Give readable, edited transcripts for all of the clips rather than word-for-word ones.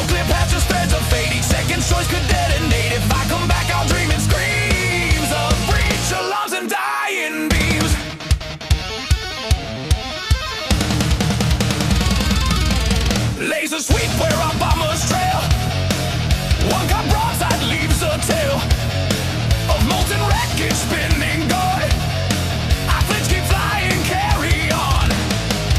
clear paths, just threads of fate. Each second's choice could detonate. If I come back, I'll dream in screams of breach alarms and dying beams. Laser sweep where our bombers trail. One cut broadside leaves a tail of molten wreckage spinning guard. I flinch, keep flying, carry on.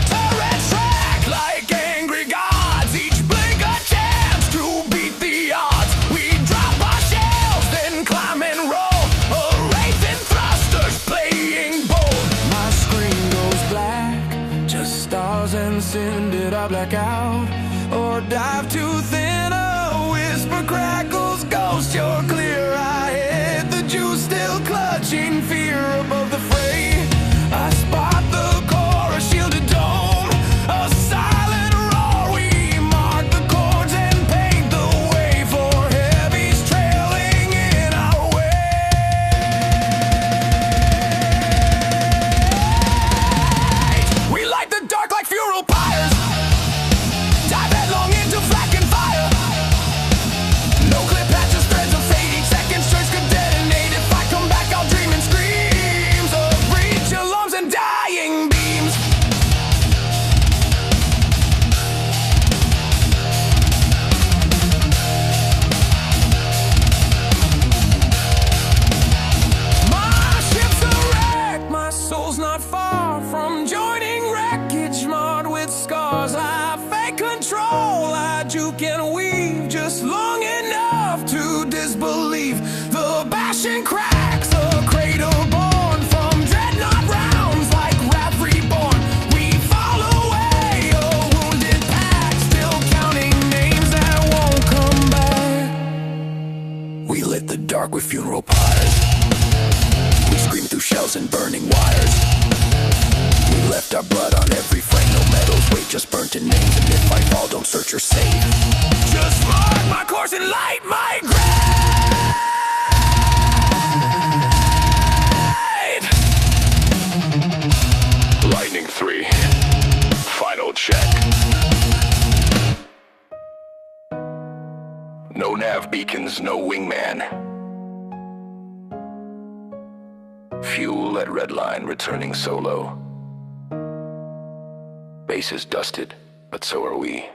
Turret track like angry gods. Each blink a chance to beat the odds. We drop our shells, then climb and roll. A racing thrusters playing bold. My screen goes black, just stars and cinder. I black out or dive too thin. A whisper crackles, ghost, you're clear. I hit the juice, still clutching fear above the fray. I spot the core, a shielded dome, a silent roar. We mark the chords and paint the way for heavies trailing in our wake. We light the dark like funeral pyres. Dive headlong into flak and fire. No clear patches, threads of fate. Each second's choice could detonate. If I come back, I'll dream in screams of breach alarms and dying beams. My ship's a wreck, my soul's not far from joining wreckage marred with scars. I fake control, I juke and weave just long enough to disbelieve. The bashing cracks, a cradle born from dreadnought rounds like wrath reborn. We fall away, a wounded pack, still counting names that won't come back. We lit the dark with funeral pyres. We scream through shells and burning wires. We left our blood on every frame. No medals, weight, just burnt in names. And if I fall, don't search or save. Just mark my course and light my grave. Lightning 3, final check. No nav beacons, no wingman. Fuel at Redline, returning solo. Base is dusted, but so are we.